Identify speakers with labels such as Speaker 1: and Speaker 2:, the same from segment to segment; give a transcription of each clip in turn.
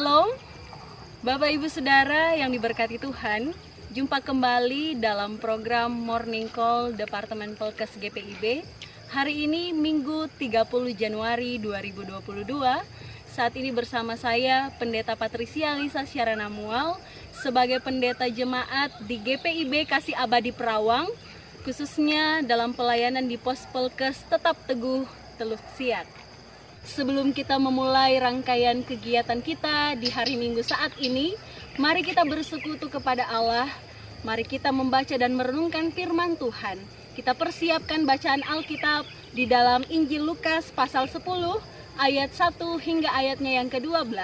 Speaker 1: Shalom, Bapak Ibu Saudara yang diberkati Tuhan. Jumpa kembali dalam program Morning Call Departemen Pelkes GPIB. Hari ini Minggu 30 Januari 2022. Saat ini bersama saya Pendeta Patricia Lisa Syarana Mual sebagai pendeta jemaat di GPIB Kasih Abadi Perawang, khususnya dalam pelayanan di Pos Pelkes Tetap Teguh Teluk Siak. Sebelum kita memulai rangkaian kegiatan kita di hari Minggu saat ini, mari kita bersekutu kepada Allah. Mari kita membaca dan merenungkan firman Tuhan. Kita persiapkan bacaan Alkitab di dalam Injil Lukas pasal 10 ayat 1 hingga ayatnya yang ke-12.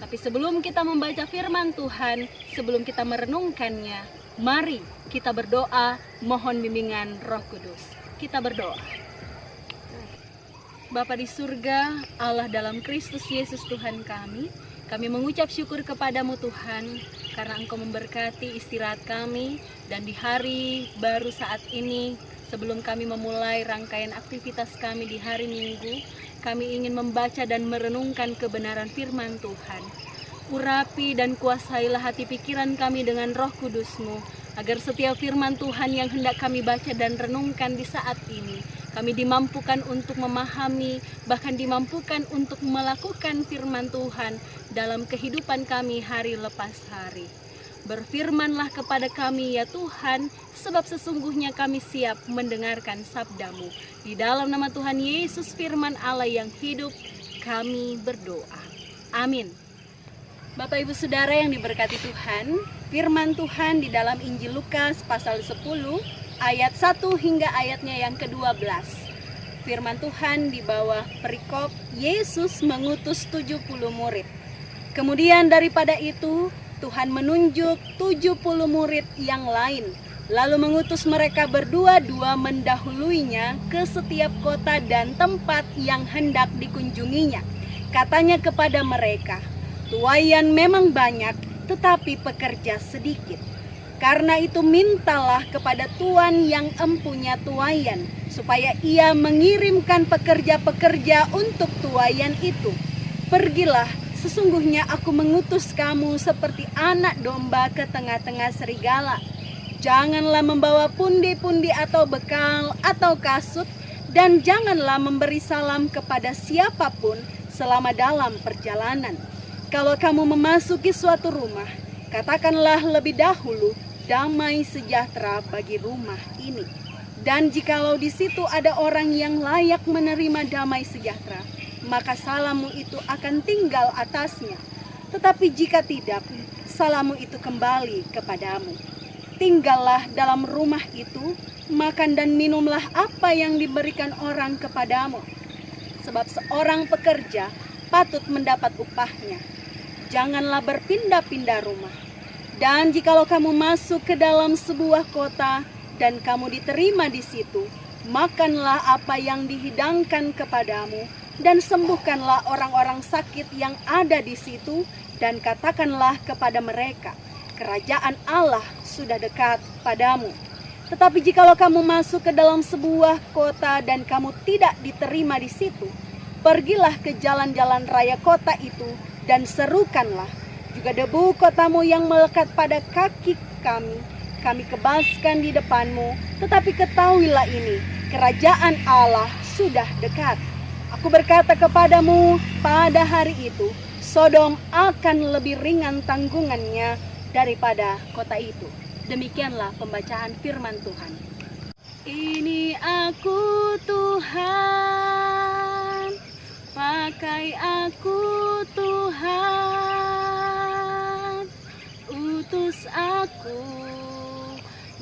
Speaker 1: Tapi sebelum kita membaca firman Tuhan, sebelum kita merenungkannya, mari kita berdoa mohon bimbingan Roh Kudus. Kita berdoa. Bapa di surga, Allah dalam Kristus Yesus Tuhan kami mengucap syukur kepadamu Tuhan, karena Engkau memberkati istirahat kami, dan di hari baru saat ini, sebelum kami memulai rangkaian aktivitas kami di hari Minggu, kami ingin membaca dan merenungkan kebenaran firman Tuhan. Urapi dan kuasailah hati pikiran kami dengan Roh Kudus-Mu, agar setiap firman Tuhan yang hendak kami baca dan renungkan di saat ini, kami dimampukan untuk memahami, bahkan dimampukan untuk melakukan firman Tuhan dalam kehidupan kami hari lepas hari. Berfirmanlah kepada kami ya Tuhan, sebab sesungguhnya kami siap mendengarkan sabda-Mu. Di dalam nama Tuhan Yesus firman Allah yang hidup, kami berdoa. Amin. Bapak Ibu Saudara yang diberkati Tuhan, firman Tuhan di dalam Injil Lukas pasal 10 ayat 1 hingga ayatnya yang ke-12. Firman Tuhan di bawah perikop Yesus mengutus 70 murid. Kemudian daripada itu Tuhan menunjuk 70 murid yang lain, lalu mengutus mereka berdua-dua mendahuluinya ke setiap kota dan tempat yang hendak dikunjunginya. Katanya kepada mereka, "Tuaian memang banyak, tetapi pekerja sedikit. Karena itu mintalah kepada Tuan yang empunya tuaian, supaya ia mengirimkan pekerja-pekerja untuk tuaian itu. Pergilah, sesungguhnya aku mengutus kamu seperti anak domba ke tengah-tengah serigala. Janganlah membawa pundi-pundi atau bekal atau kasut, dan janganlah memberi salam kepada siapapun selama dalam perjalanan. Kalau kamu memasuki suatu rumah, katakanlah lebih dahulu, damai sejahtera bagi rumah ini. Dan jikalau di situ ada orang yang layak menerima damai sejahtera, maka salammu itu akan tinggal atasnya. Tetapi jika tidak, salammu itu kembali kepadamu. Tinggallah dalam rumah itu, makan dan minumlah apa yang diberikan orang kepadamu. Sebab seorang pekerja patut mendapat upahnya. Janganlah berpindah-pindah rumah. Dan jikalau kamu masuk ke dalam sebuah kota dan kamu diterima di situ, makanlah apa yang dihidangkan kepadamu dan sembuhkanlah orang-orang sakit yang ada di situ, dan katakanlah kepada mereka, kerajaan Allah sudah dekat padamu. Tetapi jikalau kamu masuk ke dalam sebuah kota dan kamu tidak diterima di situ, pergilah ke jalan-jalan raya kota itu dan serukanlah, juga debu kotamu yang melekat pada kaki kami kebaskan di depanmu. Tetapi ketahuilah ini, kerajaan Allah sudah dekat. Aku berkata kepadamu, pada hari itu Sodom akan lebih ringan tanggungannya daripada kota itu." Demikianlah pembacaan firman Tuhan. Ini aku Tuhan, pakai aku Tuhan, utus aku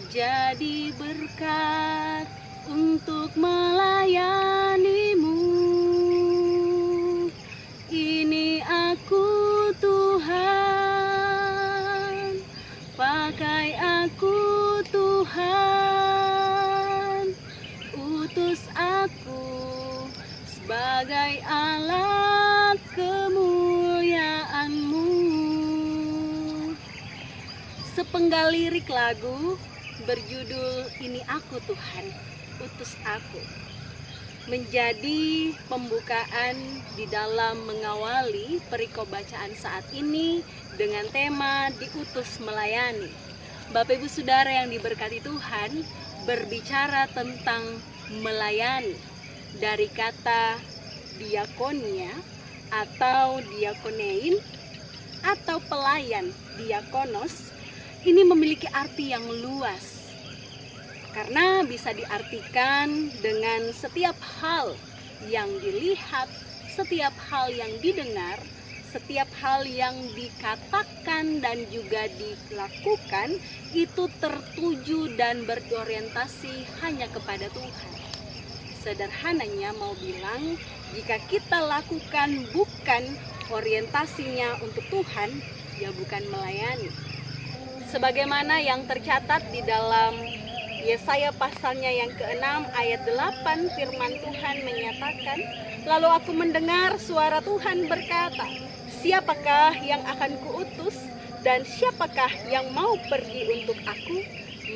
Speaker 1: jadi berkat untuk melayanimu. Ini aku Tuhan, pakai aku Tuhan, utus aku sebagai alat kemuliaan-Mu. Sepenggal lirik lagu berjudul Ini Aku Tuhan, Utus Aku. menjadi pembukaan di dalam mengawali perikop bacaan saat ini dengan tema diutus melayani. Bapak Ibu Saudara yang diberkati Tuhan, berbicara tentang melayani dari kata diakonia atau diakonein atau pelayan, diakonos, ini memiliki arti yang luas karena bisa diartikan dengan setiap hal yang dilihat, setiap hal yang didengar, setiap hal yang dikatakan dan juga dilakukan itu tertuju dan berorientasi hanya kepada Tuhan. Sederhananya mau bilang, jika kita lakukan bukan orientasinya untuk Tuhan, ya bukan melayani. Sebagaimana yang tercatat di dalam Yesaya pasalnya yang ke-6 ayat 8, firman Tuhan menyatakan, lalu aku mendengar suara Tuhan berkata, siapakah yang akan kuutus dan siapakah yang mau pergi untuk aku?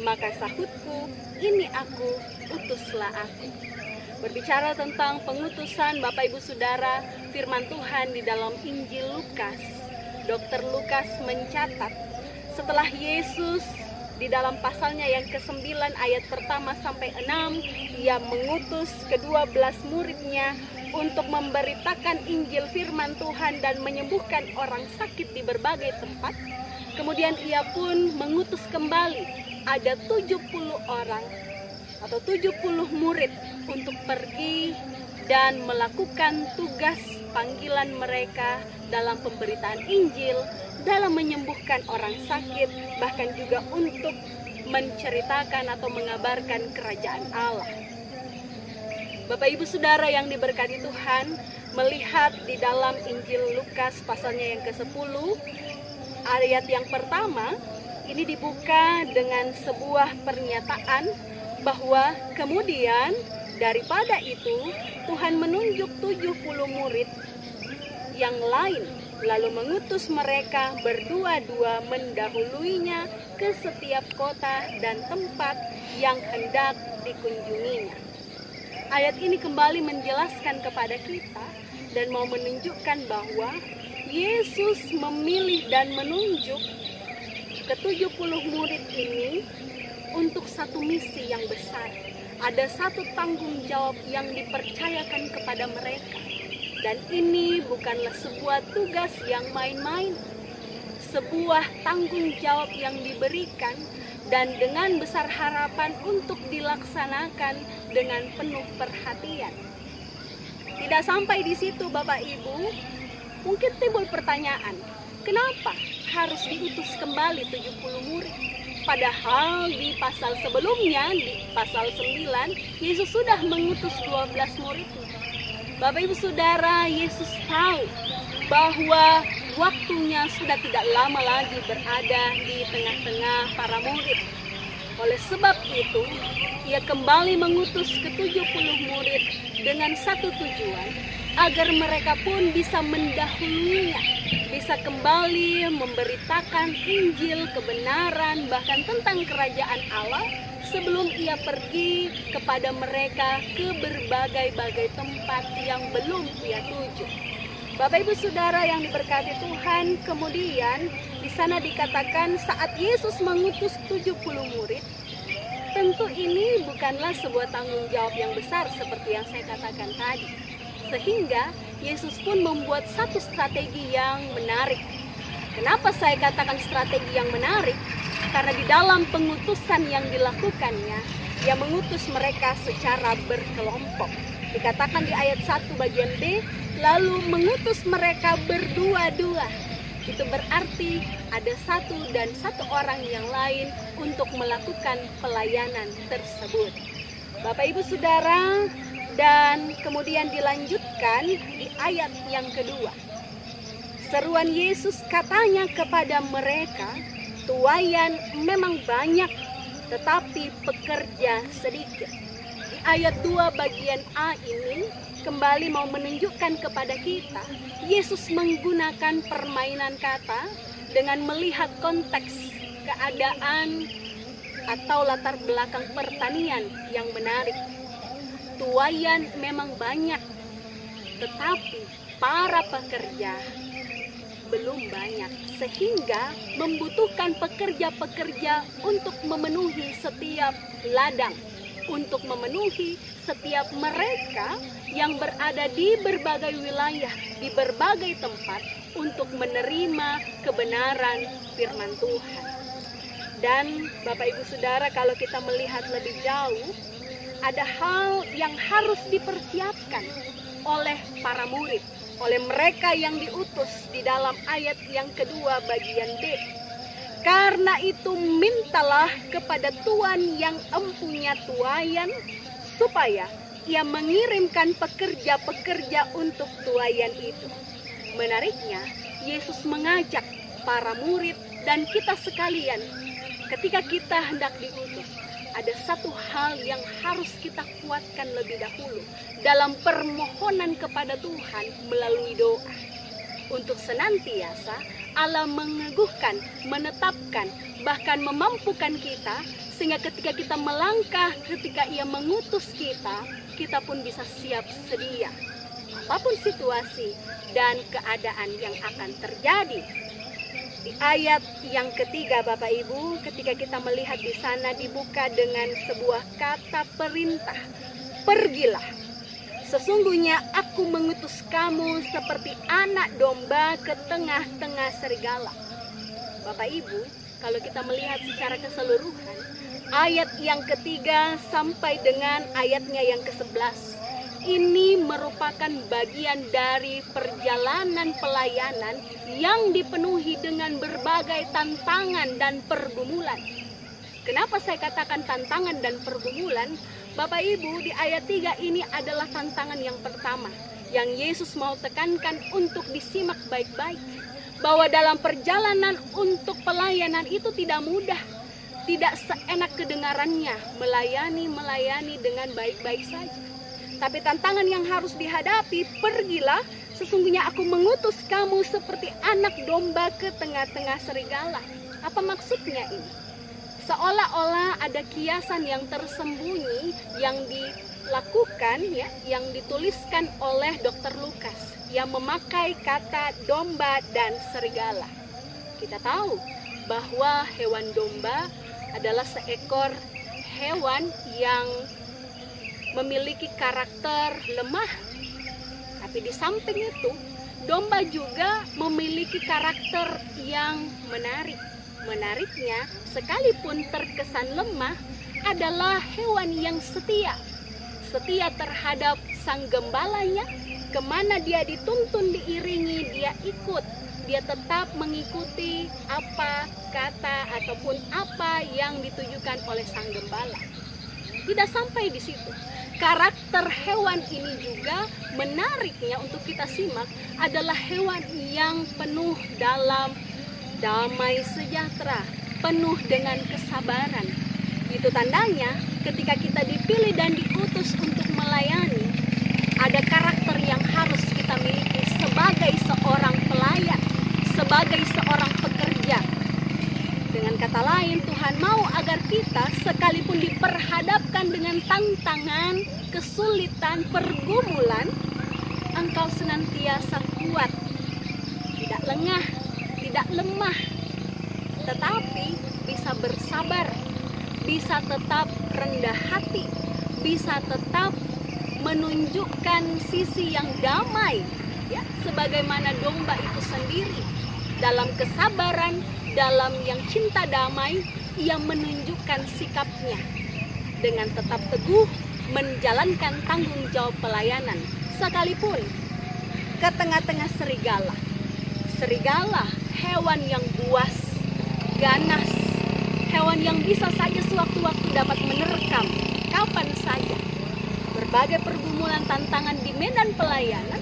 Speaker 1: Maka sahutku, ini aku, utuslah aku. Berbicara tentang pengutusan Bapak Ibu Saudara, firman Tuhan di dalam Injil Lukas, Dr. Lukas mencatat setelah Yesus di dalam pasalnya yang ke-9 ayat pertama sampai 6, ia mengutus ke-12 muridnya untuk memberitakan Injil firman Tuhan dan menyembuhkan orang sakit di berbagai tempat. Kemudian ia pun mengutus kembali ada 70 orang atau 70 murid untuk pergi dan melakukan tugas panggilan mereka dalam pemberitaan Injil, dalam menyembuhkan orang sakit, bahkan juga untuk menceritakan atau mengabarkan kerajaan Allah. Bapak Ibu Saudara yang diberkati Tuhan, melihat di dalam Injil Lukas pasalnya yang ke-10, ayat yang pertama, ini dibuka dengan sebuah pernyataan bahwa kemudian daripada itu Tuhan menunjuk 70 murid yang lain, lalu mengutus mereka berdua-dua mendahuluinya ke setiap kota dan tempat yang hendak dikunjunginya. Ayat ini kembali menjelaskan kepada kita dan mau menunjukkan bahwa Yesus memilih dan menunjuk ke-70 murid ini untuk satu misi yang besar. Ada satu tanggung jawab yang dipercayakan kepada mereka. Dan ini bukanlah sebuah tugas yang main-main. Sebuah tanggung jawab yang diberikan dan dengan besar harapan untuk dilaksanakan dengan penuh perhatian. Tidak sampai di situ Bapak Ibu, mungkin timbul pertanyaan, kenapa harus diutus kembali 70 murid? Padahal di pasal sebelumnya, di pasal 9, Yesus sudah mengutus 12 muridnya. Bapak Ibu Saudara, Yesus tahu bahwa waktunya sudah tidak lama lagi berada di tengah-tengah para murid. Oleh sebab itu, ia kembali mengutus ke-70 murid dengan satu tujuan, agar mereka pun bisa mendahulunya, bisa kembali memberitakan Injil kebenaran bahkan tentang kerajaan Allah sebelum ia pergi kepada mereka ke berbagai-bagai tempat yang belum ia tuju. Bapak Ibu Saudara yang diberkati Tuhan, kemudian di sana dikatakan saat Yesus mengutus 70 murid, tentu ini bukanlah sebuah tanggung jawab yang besar seperti yang saya katakan tadi. Sehingga Yesus pun membuat satu strategi yang menarik. Kenapa saya katakan strategi yang menarik? Karena di dalam pengutusan yang dilakukannya, ia mengutus mereka secara berkelompok. Dikatakan di ayat 1 bagian B, lalu mengutus mereka berdua-dua. Itu berarti ada satu dan satu orang yang lain untuk melakukan pelayanan tersebut. Bapak Ibu Saudara, dan kemudian dilanjutkan di ayat yang kedua. Seruan Yesus katanya kepada mereka, tuaian memang banyak, tetapi pekerja sedikit. Di ayat 2 bagian A ini kembali mau menunjukkan kepada kita, Yesus menggunakan permainan kata dengan melihat konteks keadaan atau latar belakang pertanian yang menarik. tuayan memang banyak, tetapi para pekerja belum banyak, sehingga membutuhkan pekerja-pekerja untuk memenuhi setiap ladang, untuk memenuhi setiap mereka yang berada di berbagai wilayah, di berbagai tempat, untuk menerima kebenaran firman Tuhan. Dan Bapak Ibu Saudara, kalau kita melihat lebih jauh, ada hal yang harus dipersiapkan oleh para murid, oleh mereka yang diutus di dalam ayat yang kedua bagian D. Karena itu mintalah kepada Tuhan yang empunya tuayan, supaya ia mengirimkan pekerja-pekerja untuk tuayan itu. Menariknya, Yesus mengajak para murid dan kita sekalian, ketika kita hendak diutus, ada satu hal yang harus kita kuatkan lebih dahulu dalam permohonan kepada Tuhan melalui doa. Untuk senantiasa Allah mengeguhkan, menetapkan, bahkan memampukan kita, sehingga ketika kita melangkah, ketika Ia mengutus kita, kita pun bisa siap sedia. Apapun situasi dan keadaan yang akan terjadi. Di ayat yang ketiga Bapak Ibu, ketika kita melihat di sana dibuka dengan sebuah kata perintah. Pergilah. Sesungguhnya aku mengutus kamu seperti anak domba ke tengah-tengah serigala. Bapak Ibu, kalau kita melihat secara keseluruhan, ayat yang ketiga sampai dengan ayatnya yang ke-11, ini merupakan bagian dari perjalanan pelayanan yang dipenuhi dengan berbagai tantangan dan pergumulan. Kenapa saya katakan tantangan dan pergumulan? Bapak Ibu, di ayat 3 ini adalah tantangan yang pertama yang Yesus mau tekankan untuk disimak baik-baik. Bahwa dalam perjalanan untuk pelayanan itu tidak mudah. Tidak seenak kedengarannya melayani dengan baik-baik saja. Tapi tantangan yang harus dihadapi, pergilah, sesungguhnya aku mengutus kamu seperti anak domba ke tengah-tengah serigala. Apa maksudnya ini? Seolah-olah ada kiasan yang tersembunyi yang dilakukan, ya, yang dituliskan oleh Dr. Lukas yang memakai kata domba dan serigala. Kita tahu bahwa hewan domba adalah seekor hewan yang memiliki karakter lemah. Tapi di samping itu, domba juga memiliki karakter yang menarik. Menariknya, sekalipun terkesan lemah, adalah hewan yang setia. Setia terhadap sang gembalanya, kemana dia dituntun diiringi, dia ikut. Dia tetap mengikuti apa kata ataupun apa yang ditujukan oleh sang gembala. Tidak sampai di situ. Karakter hewan ini juga menariknya untuk kita simak adalah hewan yang penuh dalam damai sejahtera, penuh dengan kesabaran. Itu tandanya ketika kita dipilih dan diutus untuk melayani, ada karakter yang harus kita miliki sebagai seorang pelayan, sebagai seorang pekerja. Dengan kata lain, Tuhan mau agar kita sekalipun diperhadapkan dengan tantangan, kesulitan, pergumulan, engkau senantiasa kuat, tidak lengah, tidak lemah, tetapi bisa bersabar, bisa tetap rendah hati, bisa tetap menunjukkan sisi yang damai, ya, sebagaimana domba itu sendiri. Dalam kesabaran, dalam yang cinta damai, ia menunjukkan sikapnya dengan tetap teguh menjalankan tanggung jawab pelayanan, sekalipun ke tengah-tengah serigala. Serigala, hewan yang buas, ganas, hewan yang bisa saja sewaktu-waktu dapat menerkam kapan saja. Berbagai pergumulan tantangan di medan pelayanan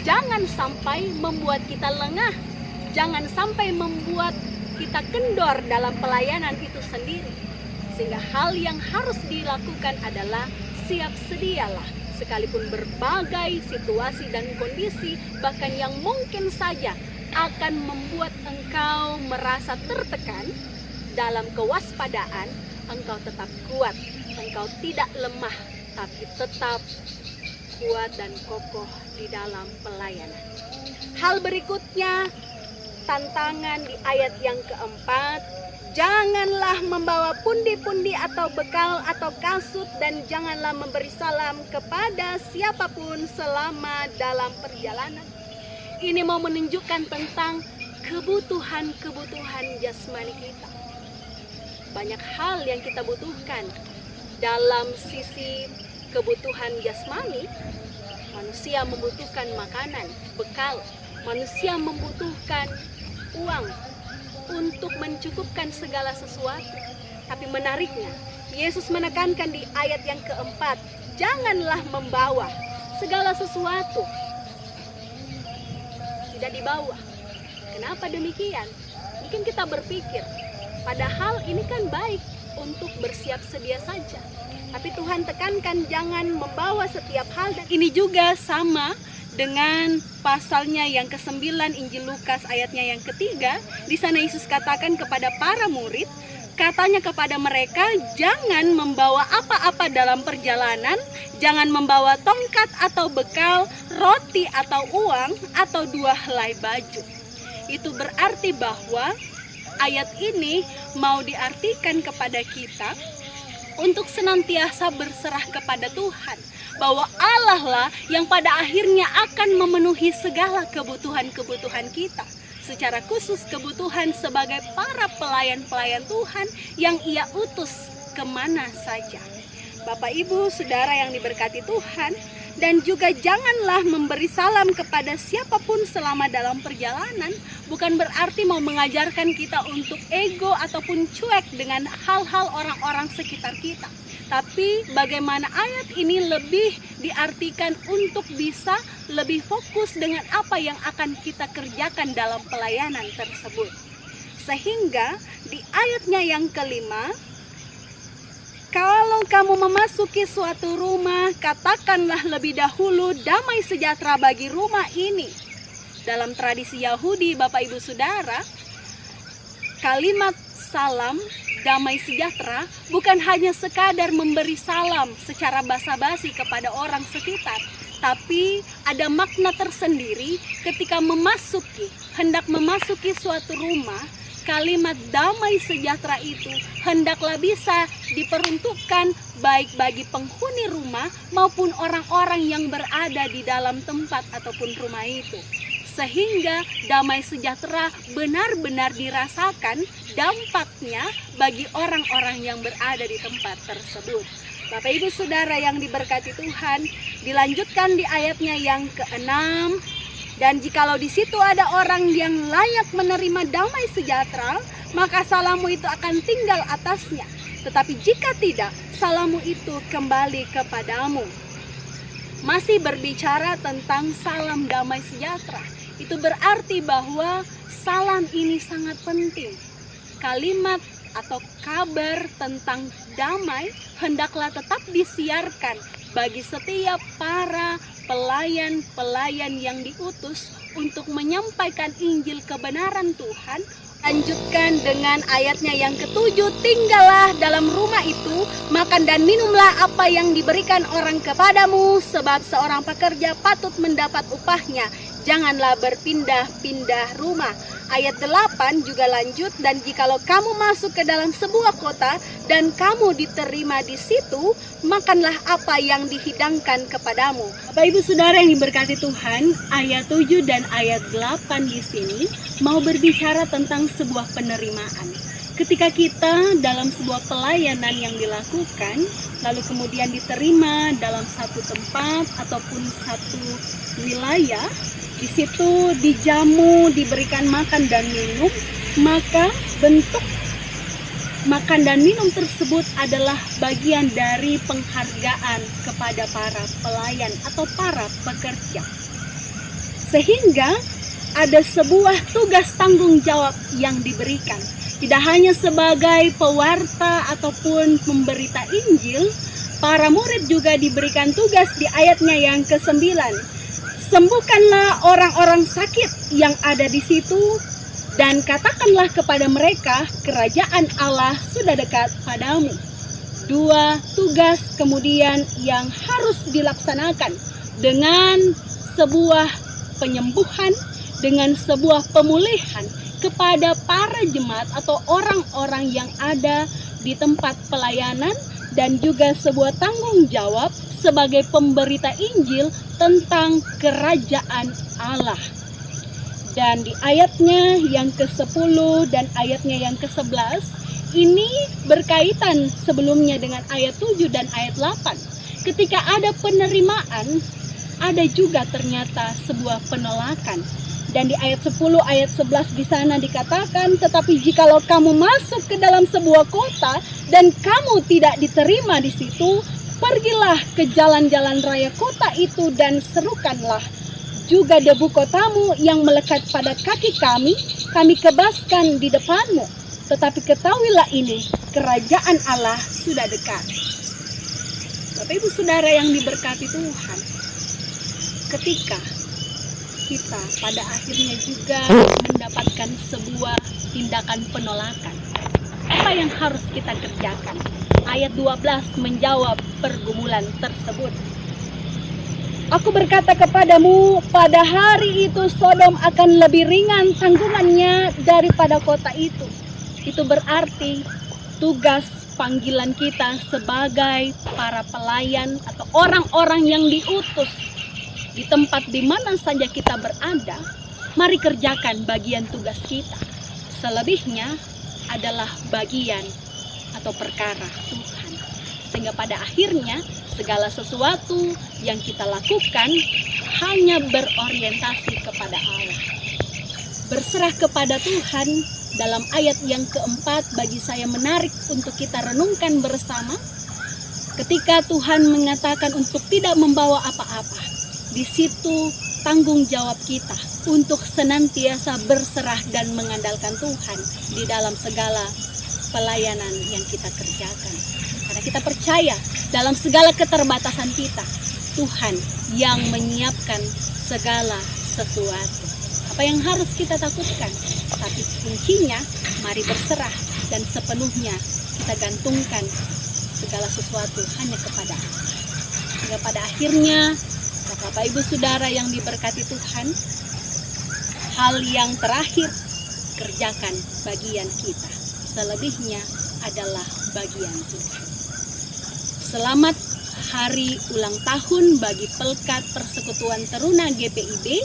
Speaker 1: jangan sampai membuat kita lengah, jangan sampai membuat kita kendor dalam pelayanan itu sendiri. Sehingga hal yang harus dilakukan adalah siap sedialah, sekalipun berbagai situasi dan kondisi, bahkan yang mungkin saja akan membuat engkau merasa tertekan, dalam kewaspadaan engkau tetap kuat, engkau tidak lemah, tapi tetap kuat dan kokoh di dalam pelayanan. Hal berikutnya, tantangan di ayat yang keempat, janganlah membawa pundi-pundi atau bekal atau kasut, dan janganlah memberi salam kepada siapapun selama dalam perjalanan. Ini mau menunjukkan tentang kebutuhan-kebutuhan jasmani kita. Banyak hal yang kita butuhkan dalam sisi kebutuhan jasmani. Manusia membutuhkan makanan, bekal. Manusia membutuhkan uang untuk mencukupkan segala sesuatu. Tapi menariknya, Yesus menekankan di ayat yang keempat, janganlah membawa segala sesuatu. Tidak dibawa. Kenapa demikian? Mungkin kita berpikir, padahal ini kan baik untuk bersiap sedia saja. Tapi Tuhan tekankan jangan membawa setiap hal. Dan ini juga sama dengan pasalnya yang ke-9 Injil Lukas ayatnya yang ketiga. Di sana Yesus katakan kepada para murid, katanya kepada mereka, jangan membawa apa-apa dalam perjalanan, jangan membawa tongkat atau bekal, roti atau uang, atau 2 helai baju. Itu berarti bahwa ayat ini mau diartikan kepada kita untuk senantiasa berserah kepada Tuhan, bahwa Allah lah yang pada akhirnya akan memenuhi segala kebutuhan-kebutuhan kita, secara khusus kebutuhan sebagai para pelayan-pelayan Tuhan yang Ia utus kemana saja. Bapak, Ibu, Saudara yang diberkati Tuhan, dan juga janganlah memberi salam kepada siapapun selama dalam perjalanan. Bukan berarti mau mengajarkan kita untuk ego ataupun cuek dengan hal-hal orang-orang sekitar kita. Tapi bagaimana ayat ini lebih diartikan untuk bisa lebih fokus dengan apa yang akan kita kerjakan dalam pelayanan tersebut. Sehingga di ayatnya yang kelima, kalau kamu memasuki suatu rumah, katakanlah lebih dahulu damai sejahtera bagi rumah ini. Dalam tradisi Yahudi, Bapak Ibu Saudara, kalimat salam damai sejahtera bukan hanya sekadar memberi salam secara basa-basi kepada orang sekitar, tapi ada makna tersendiri ketika hendak memasuki suatu rumah. Kalimat damai sejahtera itu hendaklah bisa diperuntukkan baik bagi penghuni rumah maupun orang-orang yang berada di dalam tempat ataupun rumah itu. Sehingga damai sejahtera benar-benar dirasakan dampaknya bagi orang-orang yang berada di tempat tersebut. Bapak, Ibu, Saudara yang diberkati Tuhan, dilanjutkan di ayatnya yang ke-6. Dan jikalau di situ ada orang yang layak menerima damai sejahtera, maka salammu itu akan tinggal atasnya. Tetapi jika tidak, salammu itu kembali kepadamu. Masih berbicara tentang salam damai sejahtera. Itu berarti bahwa salam ini sangat penting. Kalimat atau kabar tentang damai hendaklah tetap disiarkan bagi setiap para pelayan-pelayan yang diutus untuk menyampaikan Injil kebenaran Tuhan. Lanjutkan dengan ayatnya yang ke-7, tinggallah dalam rumah itu, makan dan minumlah apa yang diberikan orang kepadamu, sebab seorang pekerja patut mendapat upahnya. Janganlah berpindah-pindah rumah. Ayat 8 juga lanjut, dan jikalau kamu masuk ke dalam sebuah kota dan kamu diterima di situ, makanlah apa yang dihidangkan kepadamu. Bapak, Ibu, Saudara yang diberkati Tuhan, ayat 7 dan ayat 8 di sini mau berbicara tentang sebuah penerimaan. Ketika kita dalam sebuah pelayanan yang dilakukan, lalu kemudian diterima dalam satu tempat ataupun satu wilayah, di situ dijamu, diberikan makan dan minum, maka bentuk makan dan minum tersebut adalah bagian dari penghargaan kepada para pelayan atau para pekerja. Sehingga ada sebuah tugas tanggung jawab yang diberikan. Tidak hanya sebagai pewarta ataupun pemberita Injil, para murid juga diberikan tugas di ayatnya yang ke-9. Sembuhkanlah orang-orang sakit yang ada di situ, dan katakanlah kepada mereka, kerajaan Allah sudah dekat padamu.
Speaker 2: Dua, tugas kemudian yang harus dilaksanakan dengan sebuah penyembuhan, dengan sebuah pemulihan kepada para jemaat atau orang-orang yang ada di tempat pelayanan, dan juga sebuah tanggung jawab sebagai pemberita Injil tentang kerajaan Allah. Dan di ayatnya yang ke-10 dan ayatnya yang ke-11 ini berkaitan sebelumnya dengan ayat 7 dan ayat 8. Ketika ada penerimaan, ada juga ternyata sebuah penolakan. Dan di ayat 10, ayat 11 di sana dikatakan, tetapi jikalau kamu masuk ke dalam sebuah kota dan kamu tidak diterima di situ, pergilah ke jalan-jalan raya kota itu dan serukanlah juga debu kotamu yang melekat pada kaki kami kebaskan di depanmu. Tetapi ketahuilah ini, kerajaan Allah sudah dekat. Bapak Ibu Saudara yang diberkati Tuhan, ketika kita pada akhirnya juga mendapatkan sebuah tindakan penolakan, apa yang harus kita kerjakan? Ayat 12 menjawab pergumulan tersebut. Aku berkata kepadamu, pada hari itu Sodom akan lebih ringan tanggungannya daripada kota itu. Itu berarti tugas panggilan kita sebagai para pelayan atau orang-orang yang diutus di tempat di mana saja kita berada, mari kerjakan bagian tugas kita. Selebihnya adalah bagian atau perkara Tuhan. Sehingga pada akhirnya segala sesuatu yang kita lakukan hanya berorientasi kepada Allah. Berserah kepada Tuhan dalam ayat yang keempat bagi saya menarik untuk kita renungkan bersama. Ketika Tuhan mengatakan untuk tidak membawa apa-apa, di situ tanggung jawab kita untuk senantiasa berserah dan mengandalkan Tuhan di dalam segala pelayanan yang kita kerjakan. Karena kita percaya dalam segala keterbatasan kita, Tuhan yang menyiapkan segala sesuatu. Apa yang harus kita takutkan? Tapi kuncinya, mari berserah dan sepenuhnya kita gantungkan segala sesuatu hanya kepada Allah. Sehingga pada akhirnya, Bapak Ibu Saudara yang diberkati Tuhan, hal yang terakhir, kerjakan bagian kita. Selebihnya adalah bagian Tuhan. Selamat hari ulang tahun bagi Pelkat Persekutuan Teruna GPIB.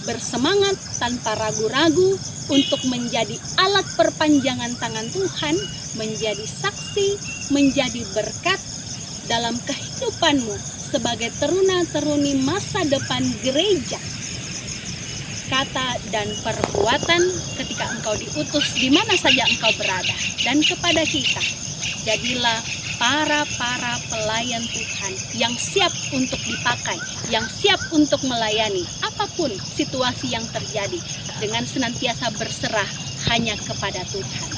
Speaker 2: Bersemangat tanpa ragu-ragu untuk menjadi alat perpanjangan tangan Tuhan, menjadi saksi, menjadi berkat dalam kehidupanmu sebagai teruna-teruni masa depan gereja. Kata dan perbuatan ketika engkau diutus di mana saja engkau berada. Dan kepada kita, jadilah para pelayan Tuhan yang siap untuk dipakai, yang siap untuk melayani apapun situasi yang terjadi, dengan senantiasa berserah hanya kepada Tuhan.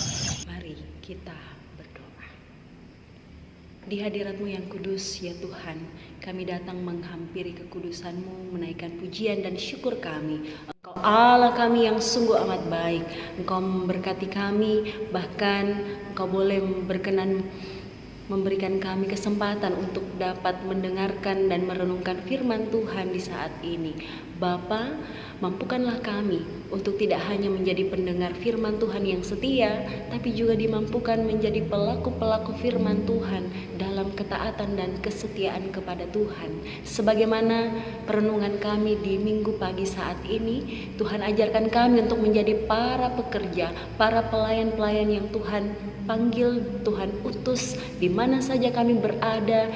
Speaker 2: Mari kita berdoa. Di hadirat-Mu yang kudus ya Tuhan, kami datang menghampiri kekudusan-Mu, menaikkan pujian dan syukur kami. Engkau Allah kami yang sungguh amat baik. Engkau memberkati kami, bahkan Engkau boleh berkenan memberikan kami kesempatan untuk dapat mendengarkan dan merenungkan firman Tuhan di saat ini. Bapa, mampukanlah kami untuk tidak hanya menjadi pendengar firman Tuhan yang setia, tapi juga dimampukan menjadi pelaku-pelaku firman Tuhan dalam ketaatan dan kesetiaan kepada Tuhan. Sebagaimana perenungan kami di minggu pagi saat ini, Tuhan ajarkan kami untuk menjadi para pekerja, para pelayan-pelayan yang Tuhan panggil, Tuhan utus, di mana saja kami berada.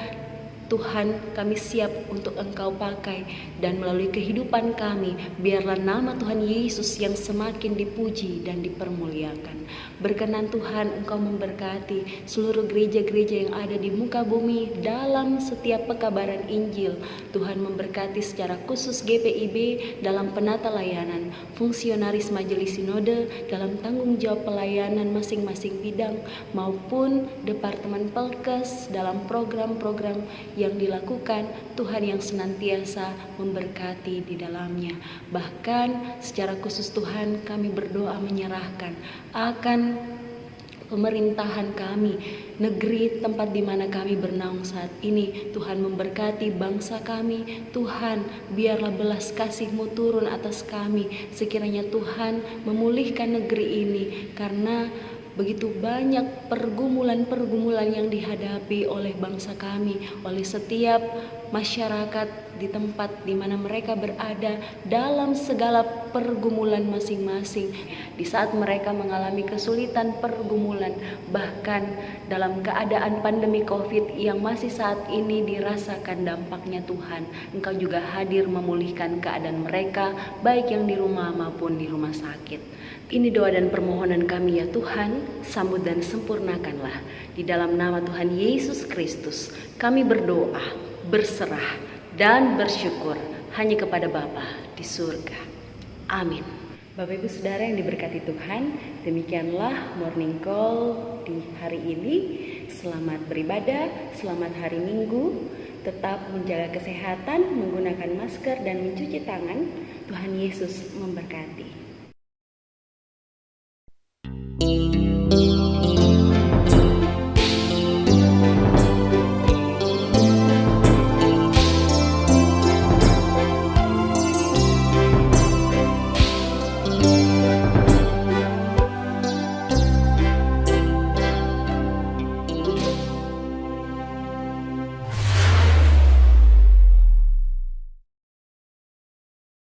Speaker 2: Tuhan, kami siap untuk Engkau pakai, dan melalui kehidupan kami, biarlah nama Tuhan Yesus yang semakin dipuji dan dipermuliakan. Berkenan Tuhan, Engkau memberkati seluruh gereja-gereja yang ada di muka bumi dalam setiap pekabaran Injil. Tuhan memberkati secara khusus GPIB dalam penata layanan, fungsionaris majelis sinode dalam tanggung jawab pelayanan masing-masing bidang, maupun Departemen Pelkes dalam program-program yang dilakukan. Tuhan yang senantiasa memberkati di dalamnya. Bahkan secara khusus Tuhan, kami berdoa menyerahkan akan
Speaker 1: pemerintahan kami, negeri tempat di mana kami bernaung saat ini. Tuhan memberkati bangsa kami. Tuhan, biarlah belas kasih-Mu turun atas kami. Sekiranya Tuhan memulihkan negeri ini, karena begitu banyak pergumulan-pergumulan yang dihadapi oleh bangsa kami, oleh setiap masyarakat di tempat di mana mereka berada dalam segala pergumulan masing-masing. Di saat mereka mengalami kesulitan pergumulan, bahkan dalam keadaan pandemi COVID yang masih saat ini dirasakan dampaknya, Tuhan, Engkau juga hadir memulihkan keadaan mereka, baik yang di rumah maupun di rumah sakit. Ini doa dan permohonan kami ya Tuhan, sambut dan sempurnakanlah. Di dalam nama Tuhan Yesus Kristus, kami berdoa, berserah, dan bersyukur hanya kepada Bapa di surga. Amin. Bapak Ibu Saudara yang diberkati Tuhan, demikianlah Morning Call di hari ini. Selamat beribadah, selamat hari Minggu. Tetap menjaga kesehatan, menggunakan masker dan mencuci tangan. Tuhan Yesus memberkati.